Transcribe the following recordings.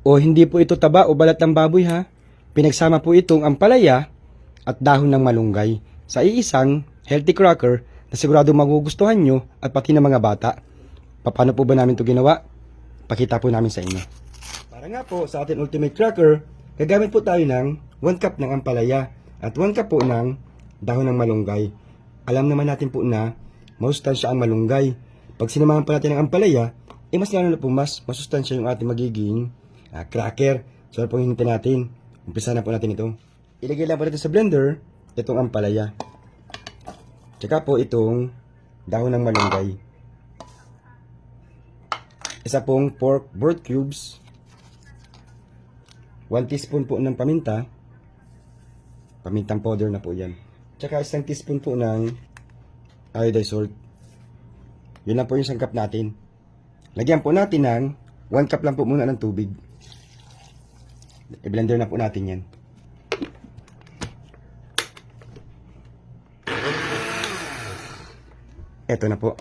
O hindi po ito taba o balat ng baboy ha. Pinagsama po itong ampalaya at dahon ng malunggay sa iisang healthy cracker na sigurado magugustuhan nyo at pati ng mga bata. Paano po ba namin ito ginawa? Pakita po namin sa inyo. Para nga po sa ating ultimate cracker, gagamit po tayo ng 1 cup ng ampalaya at 1 cup po ng dahon ng malunggay. Alam naman natin po na masustansya ang malunggay. Pag sinamahan pa natin ng ampalaya, mas lalo na po mas masustansya yung ating magiging cracker. So ano pong hinintay natin? Umpisa na po natin ito. Ilagay lang po natin sa blender itong ampalaya. Tsaka po itong dahon ng malunggay. Isa pong pork broth cubes. 1 teaspoon po ng paminta. Pamintang powder na po yan. Tsaka isang teaspoon po ng iodized salt. Yun lang po yung sangkap natin. Lagyan po natin ng 1 cup lang po muna ng tubig. I-blender na po natin yan. Eto na po.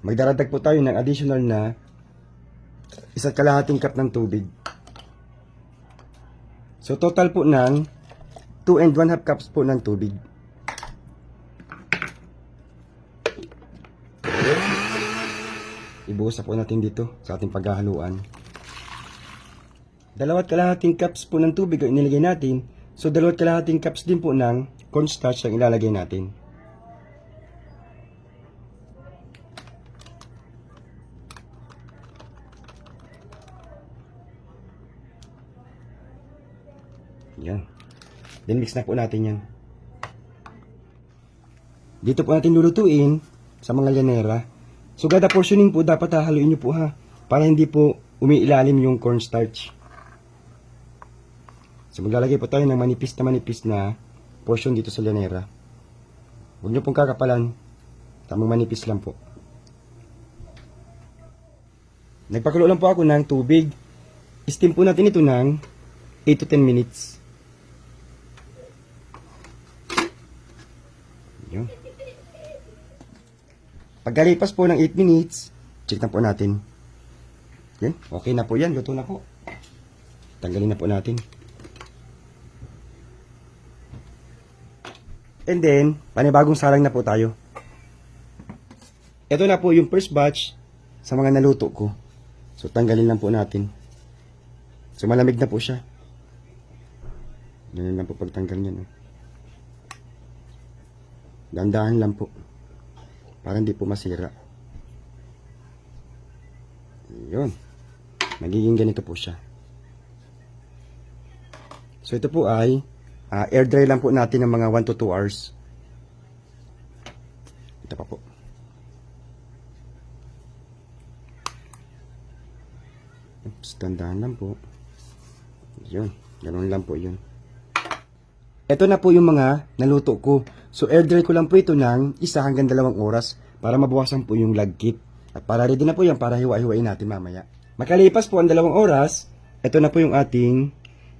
Magdaradag po tayo ng additional na 1 kalahating cup ng tubig. So total po ng 2 and 1/2 cups po ng tubig. Ibuhos na po natin dito sa ating paghahaluan. 2 kalahating cups po ng tubig ang inilagay natin. So 2 kalahating cups din po ng cornstarch ang ilalagay natin. Yan. Then mix na po natin yan. Dito po natin lulutuin sa mga llanera. So kada portioning po dapat hahaluin nyo po ha. Para hindi po umiilalim yung cornstarch. So maglalagay po tayo ng manipis na portion dito sa llanera. Huwag nyo pong kakapalan. Tamang manipis lang po. Nagpakulo lang po ako ng tubig. Steam po natin ito ng 8 to 10 minutes. Yun. Pagkalipas po ng 8 minutes, check na po natin. Yan, okay na po yan, luto na po. Tanggalin na po natin. And then, panibagong sarang na po tayo. Ito na po yung first batch sa mga naluto ko. So, tanggalin lang po natin. So, malamig na po siya. Ganyan lang po pagtanggal niya. No? Dandahan lang po. Para hindi po masira. Yun. Magiging ganito po siya. So ito po ay air dry lang po natin ng mga 1 to 2 hours. Ito pa po. Oops, dandahan lang po. Yun. Ganun lang po yun. Ito na po yung mga naluto ko. So air dry ko lang po ito ng 1 hanggang 2 oras para mabawasan po yung lagkit. At para ready na po yan para hiwa-hiwain natin mamaya. Makalipas po ang 2 oras, ito na po yung ating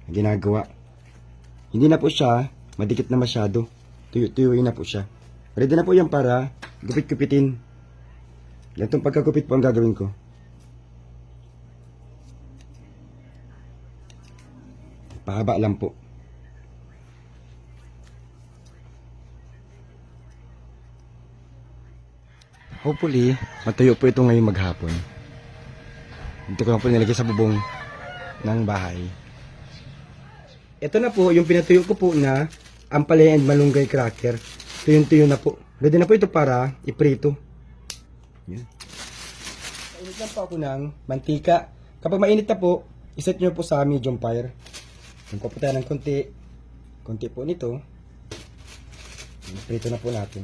ginagawa. Hindi na po siya madikit na masyado. Tuyo-tuyuin na po siya. Ready na po yan para gupit-gupitin. Ganitong pagkagupit po ang gagawin ko. Pahaba lang po. Hopefully, matuyo po ito ngayong maghapon. Dito ko lang po nilagay sa bubong ng bahay. Ito na po yung pinatuyo ko po na ampalaya and malunggay cracker. Tuyo-tuyo na po. Ready na po ito para iprito. Yan. Mainit lang po ako ng mantika. Kapag mainit na po, iset nyo po sa medium fire. Kung po tayo ng konti po nito. Iprito na po natin.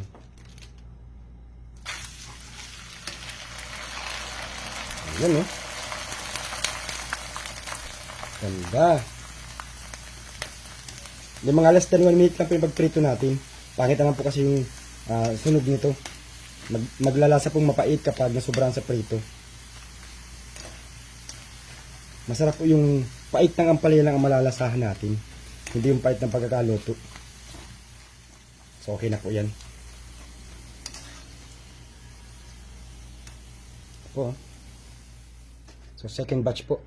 Ayan o. Ganda. Yung mga less than 1 minute lang po yung pagprito natin. Pangit naman po kasi yung sunog nito. Maglalasa pong mapait kapag nasobrahan sa prito. Masarap po yung pait ng ampalaya lang ang malalasahan natin. Hindi yung pait ng pagkakaluto. So okay na po yan. Po. So second batch po.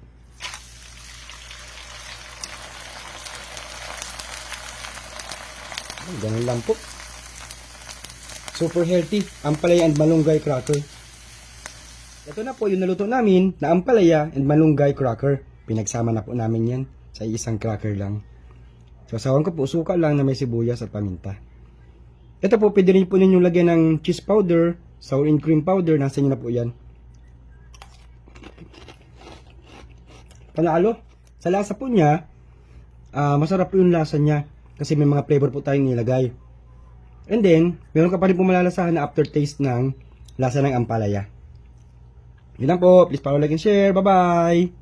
Ay, ganun lang po. Super healthy, ampalaya and malunggay cracker. Ito na po yung naluto namin na ampalaya and malunggay cracker. Pinagsama na po namin yan sa isang cracker lang. So, sasawan ko po suka lang na may sibuyas at paminta. Ito po, pwede rin po ninyong lagyan ng cheese powder, sour and cream powder, nasa inyo na po yan. Panalo, sa lasa po niya, masarap po yung lasa niya kasi may mga flavor po tayong nilagay. And then, meron ka pa rin po malalasahan na aftertaste ng lasa ng ampalaya. Yun lang po, please follow, like, and share. Bye-bye!